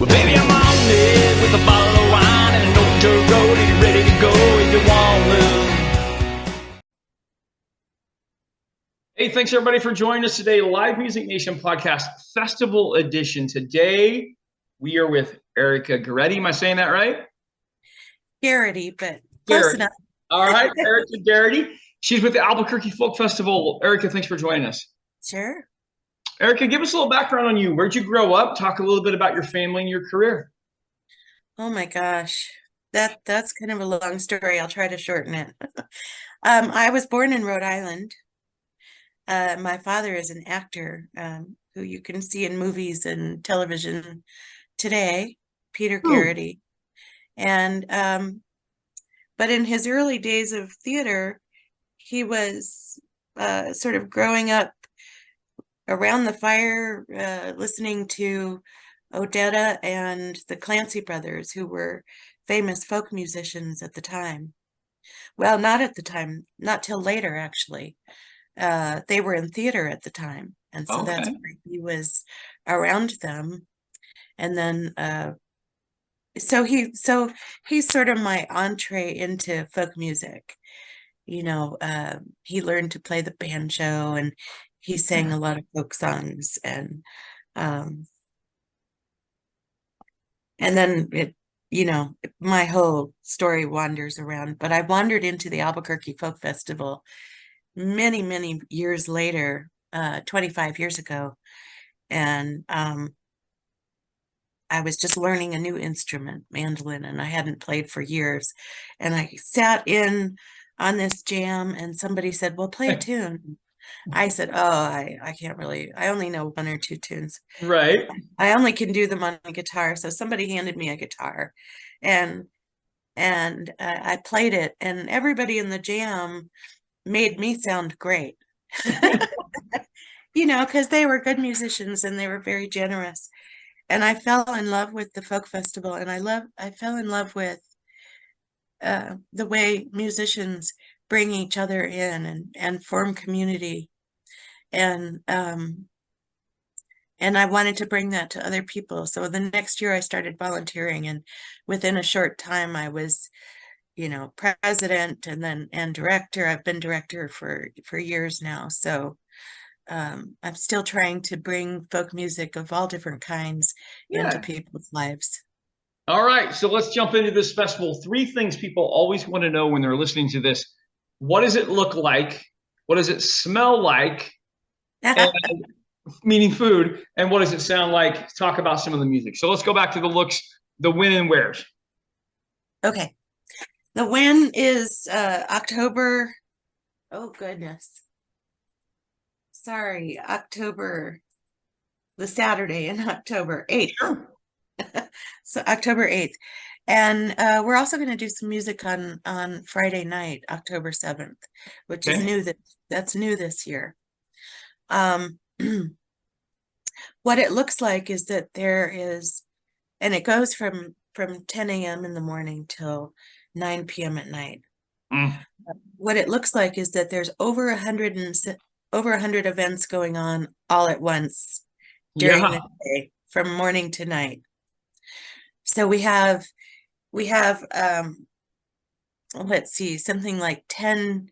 Well, baby, I'm on it with a bottle of wine and an old dirt road, and ready to go if you want to. Hey, thanks everybody for joining us today. Live Music Nation Podcast Festival Edition. Today, we are with Erika Gerety. Am I saying that right? Gerety, but close Gerety. enough. All right, Erika Gerety. She's with the Albuquerque Folk Festival. Erika, thanks for joining us. Sure. Erika, give us a little background on you. Where'd you grow up? Talk a little bit about your family and your career. Oh my gosh. That's kind of a long story. I'll try to shorten it. I was born in Rhode Island. My father is an actor who you can see in movies and television today, Peter Hmm. Gerety. And but in his early days of theater, he was sort of growing up around the fire, listening to Odetta and the Clancy brothers, who were famous folk musicians at the time. Well, not at the time, not till later, actually. They were in theater at the time, and so that's Okay. why he was around them. And then, so he's sort of my entree into folk music. He learned to play the banjo, and he sang a lot of folk songs, um, and then my whole story wanders around. But I wandered into the Albuquerque Folk Festival many, many years later, 25 years ago, and I was just learning a new instrument, mandolin, and I hadn't played for years. And I sat in on this jam, and somebody said, "Well, play a tune." I said, "Oh, I can't really, I only know one or two tunes. Right. I only can do them on a guitar." So somebody handed me a guitar, and I played it, and everybody in the jam made me sound great. Because they were good musicians and they were very generous. And I fell in love with the folk festival, and I fell in love with the way musicians bring each other in and form community. And I wanted to bring that to other people. So the next year I started volunteering, and within a short time I was, president and director. I've been director for years now. So I'm still trying to bring folk music of all different kinds into Yeah. people's lives. All right. So let's jump into this festival. Three things people always want to know when they're listening to this. What does it look like? What does it smell like? And meaning food. And what does it sound like? Talk about some of the music. So let's go back to the looks, the when and wheres. Okay. The when is October. Oh, goodness. Sorry, October, the Saturday in October 8th. Sure. So October 8th. And we're also going to do some music on Friday night, October 7th, which is Okay. new. That's new this year. Um, what it looks like is that there is, and it goes from 10 a.m. in the morning till 9 p.m. at night. Mm. What it looks like is that there's over 100 events going on all at once during Yeah. the day from morning to night. So we have let's see, something like 10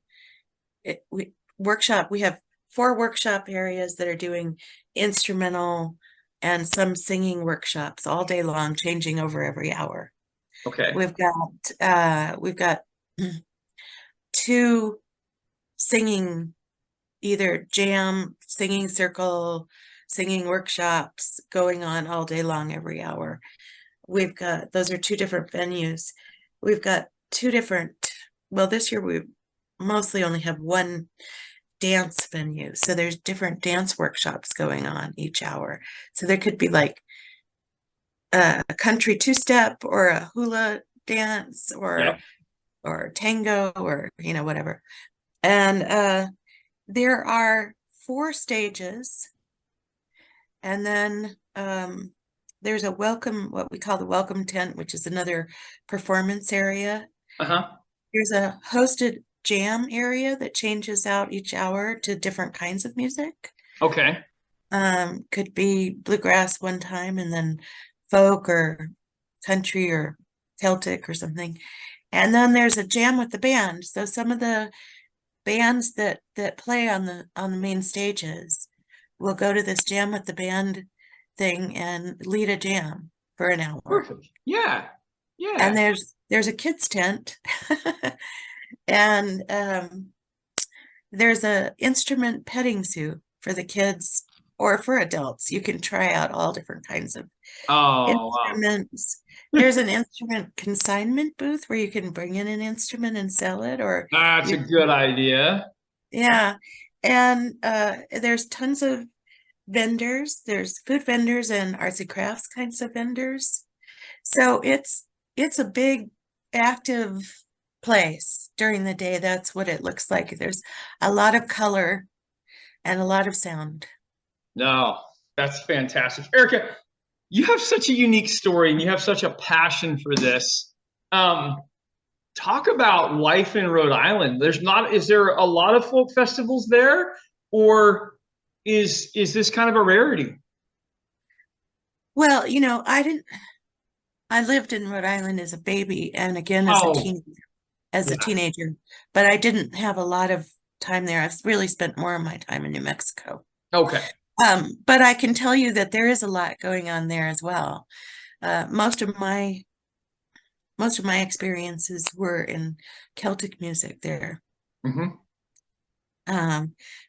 workshop. We have 4 workshop areas that are doing instrumental and some singing workshops all day long, changing over every hour. Okay. We've got 2 singing, either jam, singing circle, singing workshops going on all day long every hour. Those are 2 different venues. We've got 2 different, well, this year we mostly only have 1 dance venue. So there's different dance workshops going on each hour. So there could be like a country 2-step or a hula dance Yeah. or tango or whatever. And there are 4 stages, and then there's what we call the welcome tent, which is another performance area. Uh-huh. There's a hosted jam area that changes out each hour to different kinds of music. Okay. Could be bluegrass one time, and then folk or country or Celtic or something. And then there's a jam with the band. So some of the bands that play on the main stages will go to this jam with the band thing and lead a jam for an hour. Perfect. Yeah. Yeah. And there's a kids tent and there's a instrument petting zoo for the kids or for adults. You can try out all different kinds of instruments. Wow. There's an instrument consignment booth where you can bring in an instrument and sell it, or that's a good idea. Yeah. And there's tons of vendors. There's food vendors and arts and crafts kinds of vendors. So it's a big active place during the day. That's what it looks like. There's a lot of color and a lot of sound. No, that's fantastic. Erika, you have such a unique story and you have such a passion for this. Talk about life in Rhode Island. Is there a lot of folk festivals there, or is this kind of a rarity? Well, I lived in Rhode Island as a baby and again as a teenager, but I didn't have a lot of time there. I've really spent more of my time in New Mexico. Okay. But I can tell you that there is a lot going on there as well. Most of my experiences were in Celtic music there. Mm-hmm.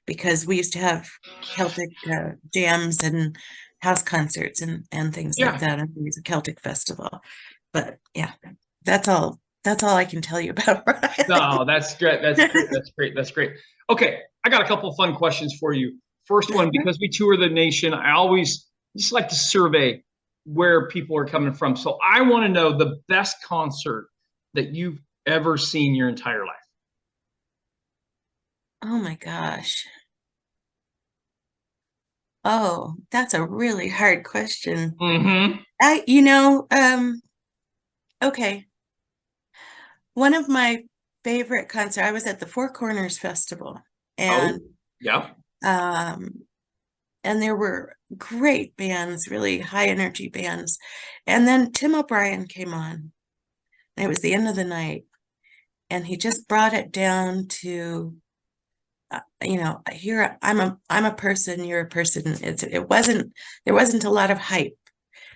Because we used to have Celtic jams and house concerts and things like that. And it was a Celtic festival. But yeah, that's all I can tell you about Rhode Island. No, that's great. That's great. Okay, I got a couple of fun questions for you. First one, because we tour the nation, I always just like to survey where people are coming from. So I want to know the best concert that you've ever seen your entire life. Oh my gosh. Oh, that's a really hard question. Mm-hmm. Okay. One of my favorite concerts, I was at the Four Corners Festival, and and there were great bands, really high energy bands. And then Tim O'Brien came on. And it was the end of the night. And he just brought it down to, here I'm a person, you're a person. There wasn't a lot of hype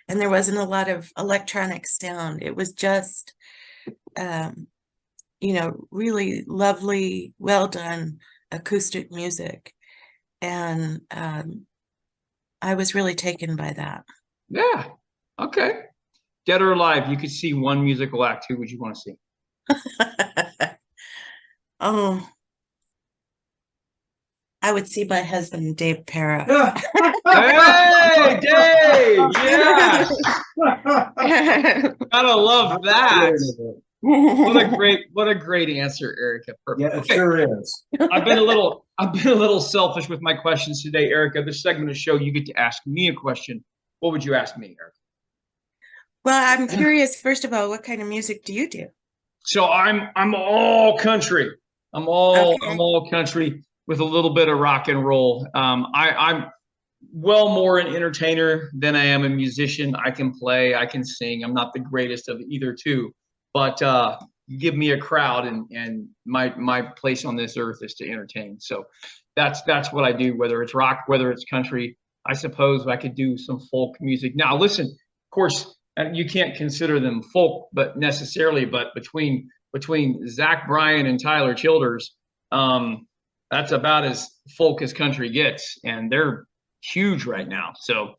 and there wasn't a lot of electronic sound. It was just, really lovely, well done acoustic music. And I was really taken by that. Yeah. Okay. Dead or alive, you could see one musical act. Who would you want to see? Oh, I would see my husband, Dave Para. Hey, Dave! Yeah. Gotta love that. What a great answer, Erika. Perfect. Yeah, it sure is. I've been a little selfish with my questions today, Erika. This segment of the show, you get to ask me a question. What would you ask me, Erika? Well, I'm curious, first of all, what kind of music do you do? So I'm all country. I'm all country with a little bit of rock and roll. I'm well more an entertainer than I am a musician. I can play, I can sing. I'm not the greatest of either two, but you give me a crowd and my place on this earth is to entertain. So that's what I do, whether it's rock, whether it's country. I suppose I could do some folk music. Now, listen, of course, you can't consider them folk, but between Zach Bryan and Tyler Childers, that's about as folk as country gets, and they're huge right now. So,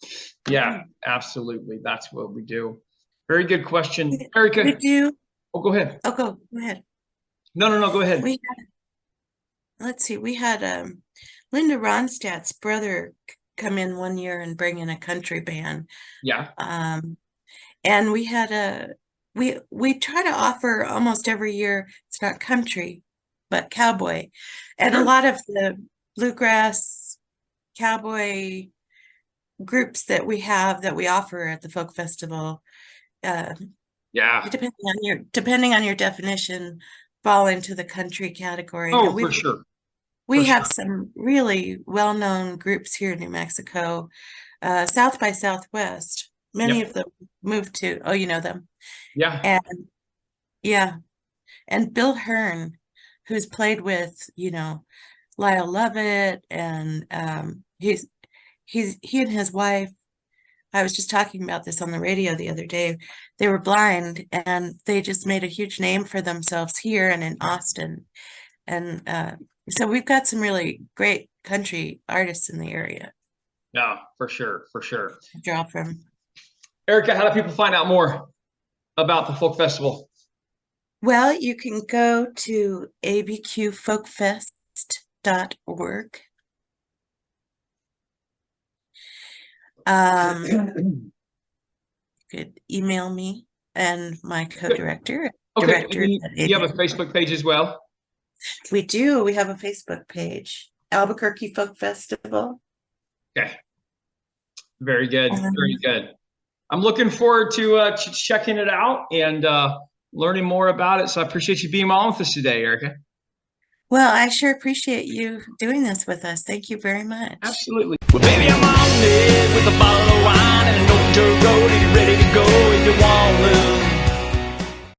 yeah, absolutely, that's what we do. Very good question, Erika. Oh, go ahead. Oh, go ahead. No, go ahead. Let's see. We had Linda Ronstadt's brother come in one year and bring in a country band. Yeah. And we had we try to offer almost every year, it's not country, but cowboy. And a lot of the bluegrass cowboy groups that we offer at the folk festival, depending on your definition, fall into the country category. Oh, for sure. We have some really well-known groups here in New Mexico, South by Southwest. Many of the moved to, oh, you know them. Yeah. And yeah. And Bill Hearn, who's played with, Lyle Lovett, and he and his wife, I was just talking about this on the radio the other day. They were blind and they just made a huge name for themselves here and in Austin. And so we've got some really great country artists in the area Yeah, for sure. to draw from. Erika, how do people find out more about the folk festival? Well, you can go to abqfolkfest.org. You could email me and my co-director, Okay, director you at have a ABQ. Facebook page as well? We do. We have a Facebook page, Albuquerque Folk Festival. Okay. Very good. Very good. I'm looking forward to checking it out and learning more about it. So I appreciate you being on with us today, Erika. Well, I sure appreciate you doing this with us. Thank you very much. Absolutely. Well, baby, I'm on it with a bottle of wine.